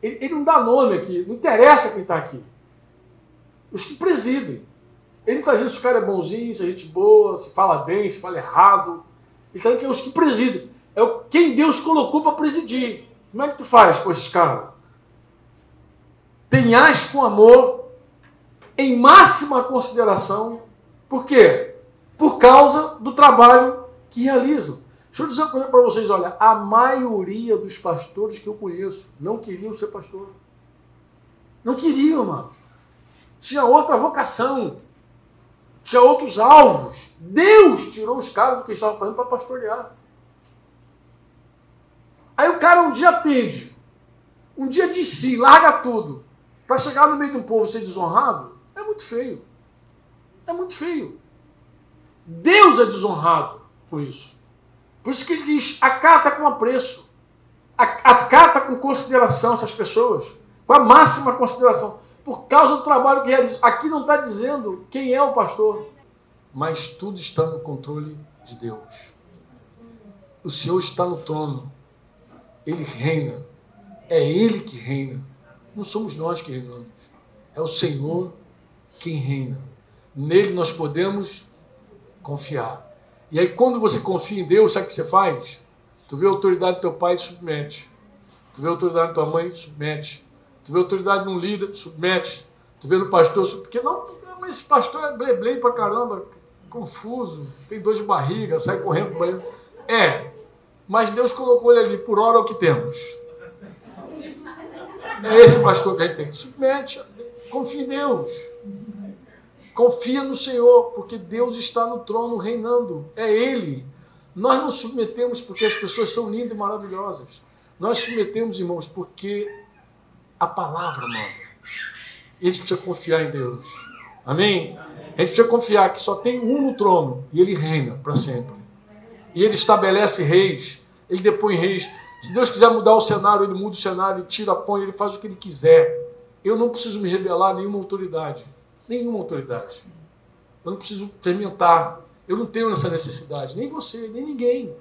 Ele não dá nome aqui, não interessa quem está aqui. Os que presidem. Ele não está dizendo se o cara é bonzinho, se é gente boa, se fala bem, se fala errado. Ele está dizendo que é os que presidem. É quem Deus colocou para presidir. Como é que tu faz com esses caras? Tenhais com amor, em máxima consideração. Por quê? Por causa do trabalho que realizam. Deixa eu dizer uma coisa para vocês, olha, a maioria dos pastores que eu conheço não queriam ser pastor. Não queriam, irmãos. Tinha outra vocação. Tinha outros alvos. Deus tirou os caras do que estavam fazendo para pastorear. Aí o cara um dia atende. Um dia diz sim, larga tudo. Para chegar no meio de um povo ser desonrado, é muito feio. É muito feio. Deus é desonrado por isso. Por isso que ele diz, acata com apreço. Acata com consideração essas pessoas. Com a máxima consideração. Por causa do trabalho que realiza. Aqui não está dizendo quem é o pastor. Mas tudo está no controle de Deus. O Senhor está no trono. Ele reina. É Ele que reina. Não somos nós que reinamos. É o Senhor quem reina. Nele nós podemos confiar. E aí quando você confia em Deus, sabe o que você faz? Tu vê a autoridade do teu pai, submete. Tu vê a autoridade da tua mãe, submete. Tu vê a autoridade de um líder, submete. Tu vê no pastor, porque não, mas esse pastor é bleblei pra caramba, confuso, tem dor de barriga, sai correndo pro banheiro. Mas Deus colocou ele ali, por hora é o que temos. É esse pastor que a gente tem. Submete, confia em Deus. Confia no Senhor, porque Deus está no trono reinando. É Ele. Nós não submetemos porque as pessoas são lindas e maravilhosas. Nós submetemos, irmãos, porque a palavra manda. E a gente precisa confiar em Deus. Amém? A gente precisa confiar que só tem um no trono e Ele reina para sempre. E Ele estabelece reis, Ele depõe reis. Se Deus quiser mudar o cenário, Ele muda o cenário, Ele tira, põe, Ele faz o que Ele quiser. Eu não preciso me rebelar a nenhuma autoridade. Nenhuma autoridade. Eu não preciso fermentar. Eu não tenho essa necessidade. Nem você, nem ninguém.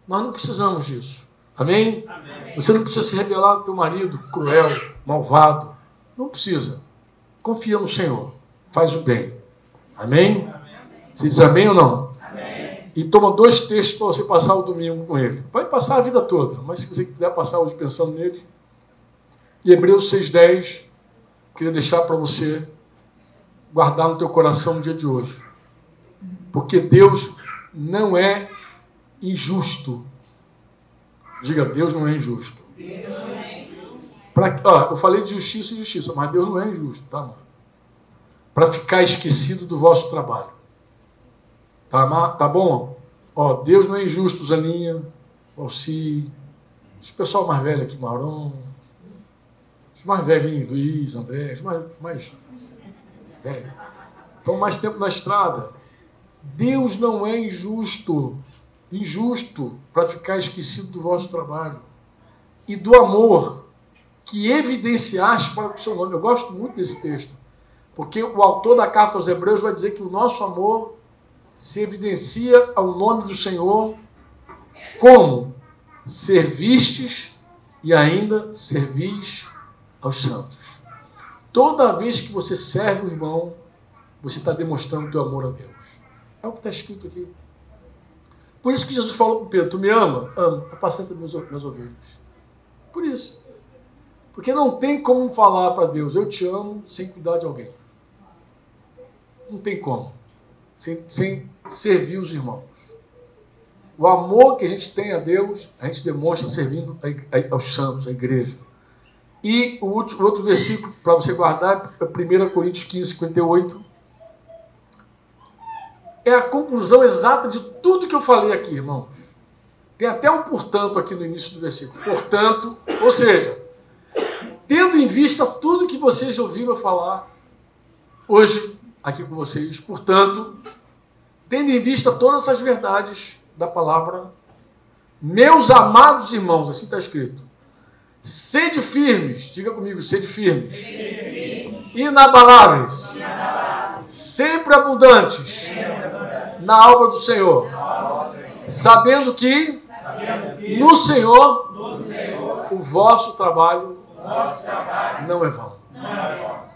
Nós não precisamos disso. Amém? Amém. Você não precisa se rebelar ao teu marido cruel, malvado. Não precisa. Confia no Senhor. Faz o bem. Amém? Amém. Você diz amém ou não? Amém. E toma 2 textos para você passar o domingo com ele. Vai passar a vida toda. Mas se você puder passar hoje pensando nele. E Hebreus 6,10. Queria deixar para você guardar no teu coração no dia de hoje. Porque Deus não é injusto. Diga, Deus não é injusto. Deus não é injusto. Eu falei de justiça e justiça, mas Deus não é injusto, tá, mano? Para ficar esquecido do vosso trabalho. Tá bom? Deus não é injusto, Zaninha, Alci, esse pessoal mais velho aqui, Maurão, Os mais velhinhos, Luiz, André, os mais velhos. Estão mais tempo na estrada. Deus não é injusto para ficar esquecido do vosso trabalho e do amor que evidenciaste para o seu nome. Eu gosto muito desse texto, porque o autor da carta aos Hebreus vai dizer que o nosso amor se evidencia ao nome do Senhor como servistes e ainda servis aos santos. Toda vez que você serve o irmão, você está demonstrando o teu amor a Deus. É o que está escrito aqui. Por isso que Jesus falou para Pedro: tu me ama? Amo, apacenta minhas ovelhas. Por isso. Porque não tem como falar para Deus, eu te amo, sem cuidar de alguém. Não tem como. Sem servir os irmãos. O amor que a gente tem a Deus, a gente demonstra servindo aos santos, à igreja. E o outro versículo para você guardar é 1 Coríntios 15, 58. É a conclusão exata de tudo que eu falei aqui, irmãos. Tem até um portanto aqui no início do versículo. Portanto, ou seja, tendo em vista tudo que vocês ouviram falar hoje aqui com vocês, portanto, tendo em vista todas essas verdades da palavra, meus amados irmãos, assim está escrito, sede firmes, diga comigo, sede firmes, inabaláveis, sempre abundantes na obra do Senhor, sabendo que no Senhor o vosso trabalho não é vão.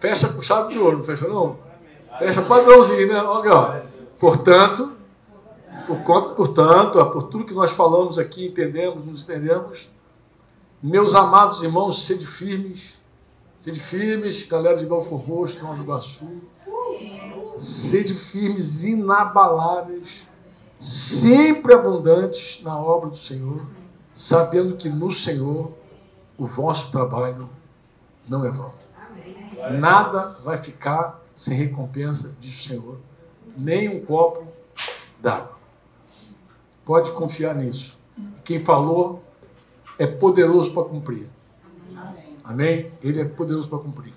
Fecha com chave de ouro, não fecha não? Fecha padrãozinho, né? Olha, portanto, por tudo que nós falamos aqui, nos entendemos, meus amados irmãos, sede firmes, galera de Belfort Roxo, Nova Iguaçu, sede firmes, inabaláveis, sempre abundantes na obra do Senhor, sabendo que no Senhor o vosso trabalho não é vão. Nada vai ficar sem recompensa, diz o Senhor, nem um copo d'água. Pode confiar nisso. Quem falou é poderoso para cumprir. Amém? Ele é poderoso para cumprir.